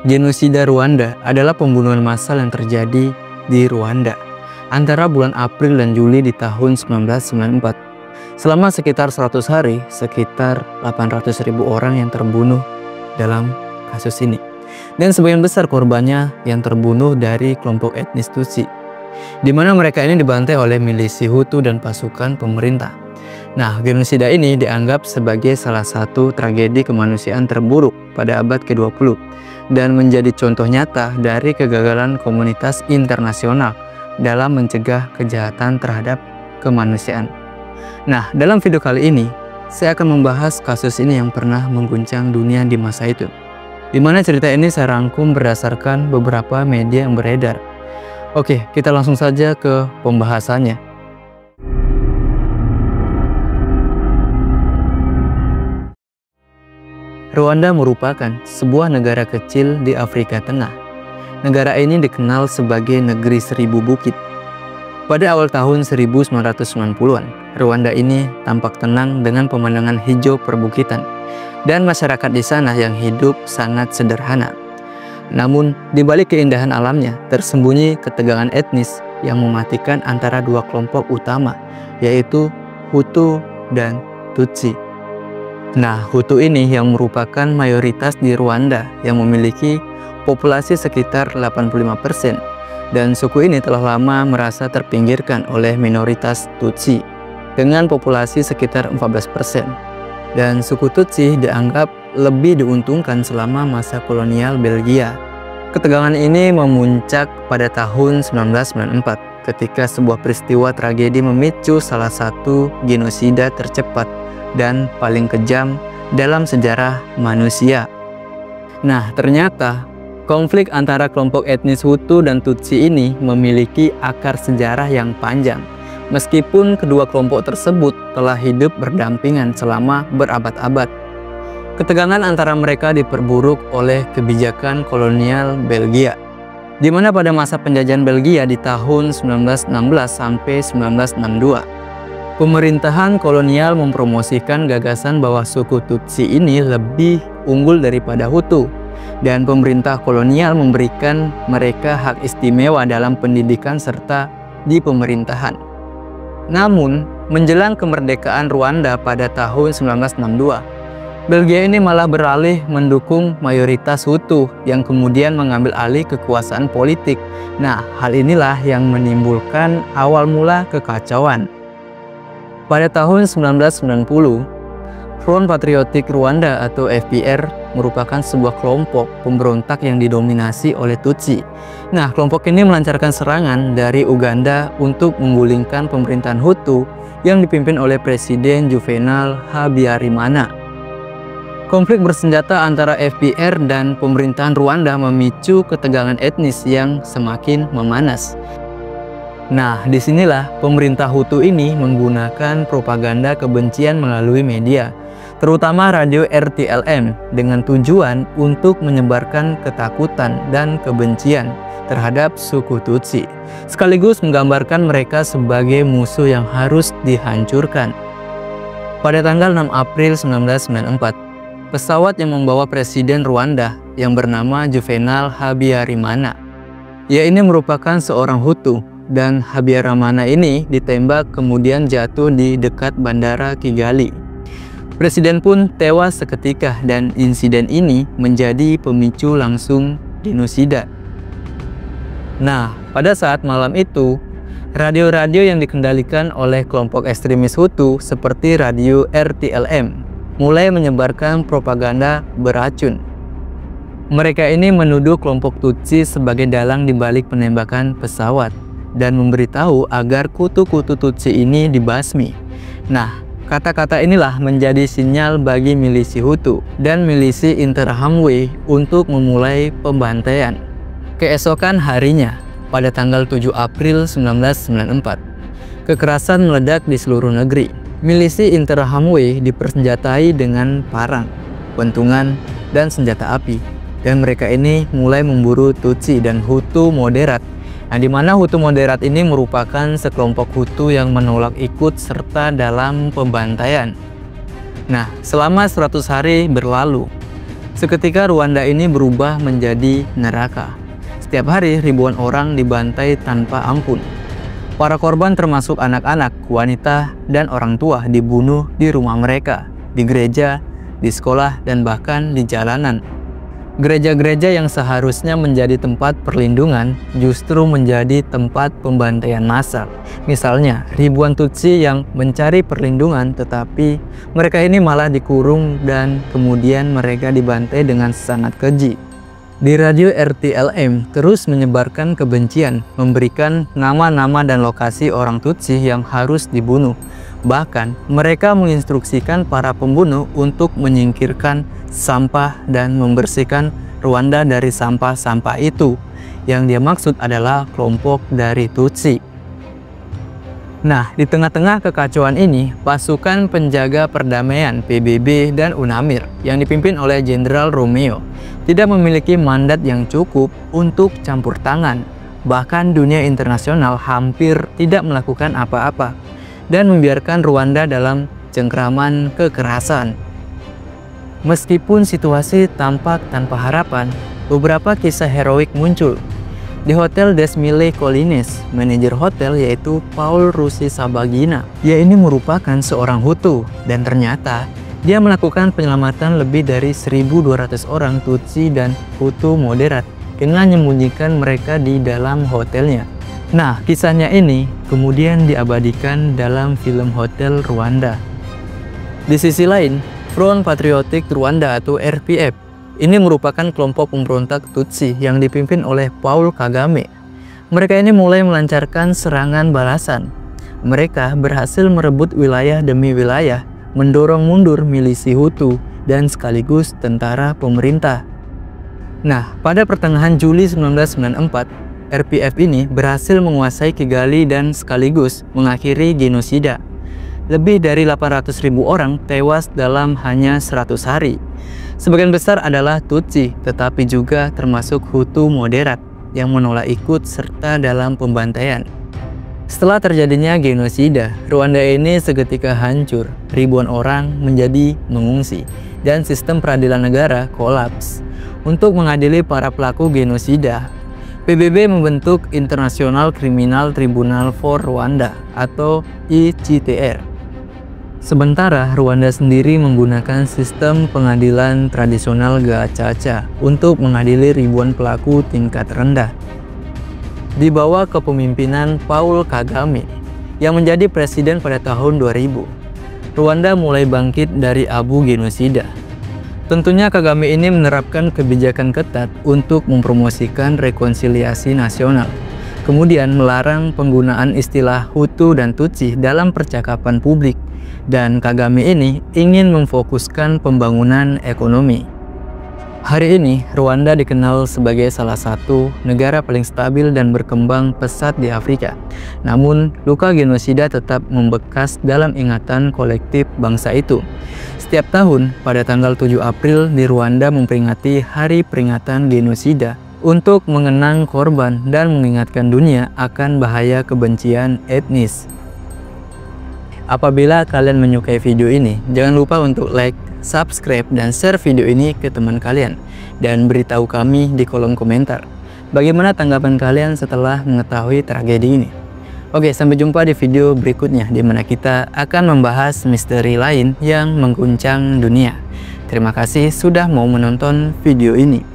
Genosida Rwanda adalah pembunuhan massal yang terjadi di Rwanda antara bulan April dan Juli di tahun 1994. Selama sekitar 100 hari, sekitar 800.000 orang yang terbunuh dalam kasus ini. Dan sebagian besar korbannya yang terbunuh dari kelompok etnis Tutsi, di mana mereka ini dibantai oleh milisi Hutu dan pasukan pemerintah. Nah, genosida ini dianggap sebagai salah satu tragedi kemanusiaan terburuk pada abad ke-20 dan menjadi contoh nyata dari kegagalan komunitas internasional dalam mencegah kejahatan terhadap kemanusiaan. Nah, dalam video kali ini, saya akan membahas kasus ini yang pernah mengguncang dunia di masa itu. Di mana cerita ini saya rangkum berdasarkan beberapa media yang beredar. Oke, kita langsung saja ke pembahasannya. Rwanda merupakan sebuah negara kecil di Afrika Tengah. Negara ini dikenal sebagai negeri seribu bukit. Pada awal tahun 1990-an, Rwanda ini tampak tenang dengan pemandangan hijau perbukitan dan masyarakat di sana yang hidup sangat sederhana. Namun, di balik keindahan alamnya tersembunyi ketegangan etnis yang mematikan antara dua kelompok utama, yaitu Hutu dan Tutsi. Nah, Hutu ini yang merupakan mayoritas di Rwanda yang memiliki populasi sekitar 85%, dan suku ini telah lama merasa terpinggirkan oleh minoritas Tutsi dengan populasi sekitar 14%. Dan suku Tutsi dianggap lebih diuntungkan selama masa kolonial Belgia. Ketegangan ini memuncak pada tahun 1994 ketika sebuah peristiwa tragedi memicu salah satu genosida tercepat dan paling kejam dalam sejarah manusia. Nah, ternyata konflik antara kelompok etnis Hutu dan Tutsi ini memiliki akar sejarah yang panjang, meskipun kedua kelompok tersebut telah hidup berdampingan selama berabad-abad. Ketegangan antara mereka diperburuk oleh kebijakan kolonial Belgia, di mana pada masa penjajahan Belgia di tahun 1916 sampai 1962, pemerintahan kolonial mempromosikan gagasan bahwa suku Tutsi ini lebih unggul daripada Hutu, dan pemerintah kolonial memberikan mereka hak istimewa dalam pendidikan serta di pemerintahan. Namun, menjelang kemerdekaan Rwanda pada tahun 1962, Belgia ini malah beralih mendukung mayoritas Hutu yang kemudian mengambil alih kekuasaan politik. Nah, hal inilah yang menimbulkan awal mula kekacauan. Pada tahun 1990, Front Patriotic Rwanda atau FPR merupakan sebuah kelompok pemberontak yang didominasi oleh Tutsi. Nah, kelompok ini melancarkan serangan dari Uganda untuk menggulingkan pemerintahan Hutu yang dipimpin oleh Presiden Juvenal Habyarimana. Konflik bersenjata antara FPR dan pemerintahan Rwanda memicu ketegangan etnis yang semakin memanas. Nah, disinilah pemerintah Hutu ini menggunakan propaganda kebencian melalui media, terutama radio RTLM, dengan tujuan untuk menyebarkan ketakutan dan kebencian terhadap suku Tutsi, sekaligus menggambarkan mereka sebagai musuh yang harus dihancurkan. Pada tanggal 6 April 1994, pesawat yang membawa Presiden Rwanda yang bernama Juvenal Habyarimana, ia ini merupakan seorang Hutu, dan Habyarimana ini ditembak kemudian jatuh di dekat bandara Kigali. Presiden pun tewas seketika, dan insiden ini menjadi pemicu langsung genosida. Nah, pada saat malam itu, radio-radio yang dikendalikan oleh kelompok ekstremis Hutu seperti radio RTLM mulai menyebarkan propaganda beracun. Mereka ini menuduh kelompok Tutsi sebagai dalang dibalik penembakan pesawat dan memberitahu agar kutu-kutu Tutsi ini dibasmi. Nah, kata-kata inilah menjadi sinyal bagi milisi Hutu dan milisi Interahamwe untuk memulai pembantaian. Keesokan harinya, pada tanggal 7 April 1994, kekerasan meledak di seluruh negeri. Milisi Interahamwe dipersenjatai dengan parang, pentungan, dan senjata api, dan mereka ini mulai memburu Tutsi dan Hutu moderat. Nah, di mana Hutu moderat ini merupakan sekelompok Hutu yang menolak ikut serta dalam pembantaian. Nah, selama 100 hari berlalu, Seketika Rwanda ini berubah menjadi neraka. Setiap hari ribuan orang dibantai tanpa ampun. Para korban termasuk anak-anak, wanita, dan orang tua dibunuh di rumah mereka, di gereja, di sekolah, dan bahkan di jalanan. Gereja-gereja yang seharusnya menjadi tempat perlindungan justru menjadi tempat pembantaian massal. Misalnya, ribuan Tutsi yang mencari perlindungan tetapi mereka ini malah dikurung dan kemudian mereka dibantai dengan sangat keji. Di radio RTLM terus menyebarkan kebencian, memberikan nama-nama dan lokasi orang Tutsi yang harus dibunuh. Bahkan, mereka menginstruksikan para pembunuh untuk menyingkirkan sampah dan membersihkan Rwanda dari sampah-sampah itu. Yang dia maksud adalah kelompok dari Tutsi. Nah, di tengah-tengah kekacauan ini, pasukan penjaga perdamaian PBB dan UNAMIR yang dipimpin oleh Jenderal Romeo tidak memiliki mandat yang cukup untuk campur tangan. Bahkan dunia internasional hampir tidak melakukan apa-apa dan membiarkan Rwanda dalam cengkraman kekerasan. Meskipun situasi tampak tanpa harapan, beberapa kisah heroik muncul. Di Hotel des Mille Collines, manajer hotel yaitu Paul Rusesabagina. Dia ini merupakan seorang Hutu dan ternyata dia melakukan penyelamatan lebih dari 1.200 orang Tutsi dan Hutu moderat dengan menyembunyikan mereka di dalam hotelnya. Nah, kisahnya ini kemudian diabadikan dalam film Hotel Rwanda. Di sisi lain, Front Patriotic Rwanda atau RPF ini merupakan kelompok pemberontak Tutsi yang dipimpin oleh Paul Kagame. Mereka ini mulai melancarkan serangan balasan. Mereka berhasil merebut wilayah demi wilayah, mendorong mundur milisi Hutu dan sekaligus tentara pemerintah. Nah, pada pertengahan Juli 1994, RPF ini berhasil menguasai Kigali dan sekaligus mengakhiri genosida. Lebih dari 800.000 orang tewas dalam hanya 100 hari. Sebagian besar adalah Tutsi, tetapi juga termasuk Hutu moderat yang menolak ikut serta dalam pembantaian. Setelah terjadinya genosida, Rwanda ini seketika hancur. Ribuan orang menjadi mengungsi dan sistem peradilan negara kolaps. Untuk mengadili para pelaku genosida, PBB membentuk International Criminal Tribunal for Rwanda atau ICTR. Sementara Rwanda sendiri menggunakan sistem pengadilan tradisional Gacaca untuk mengadili ribuan pelaku tingkat rendah. Di bawah kepemimpinan Paul Kagame yang menjadi presiden pada tahun 2000, Rwanda mulai bangkit dari abu genosida. Tentunya Kagame ini menerapkan kebijakan ketat untuk mempromosikan rekonsiliasi nasional, kemudian melarang penggunaan istilah Hutu dan Tutsi dalam percakapan publik, dan Kagame ini ingin memfokuskan pembangunan ekonomi. Hari ini, Rwanda dikenal sebagai salah satu negara paling stabil dan berkembang pesat di Afrika. Namun, luka genosida tetap membekas dalam ingatan kolektif bangsa itu. Setiap tahun, pada tanggal 7 April di Rwanda memperingati Hari Peringatan Genosida untuk mengenang korban dan mengingatkan dunia akan bahaya kebencian etnis. Apabila kalian menyukai video ini, jangan lupa untuk like, subscribe, dan share video ini ke teman kalian. Dan beritahu kami di kolom komentar bagaimana tanggapan kalian setelah mengetahui tragedi ini. Oke, sampai jumpa di video berikutnya di mana kita akan membahas misteri lain yang mengguncang dunia. Terima kasih sudah mau menonton video ini.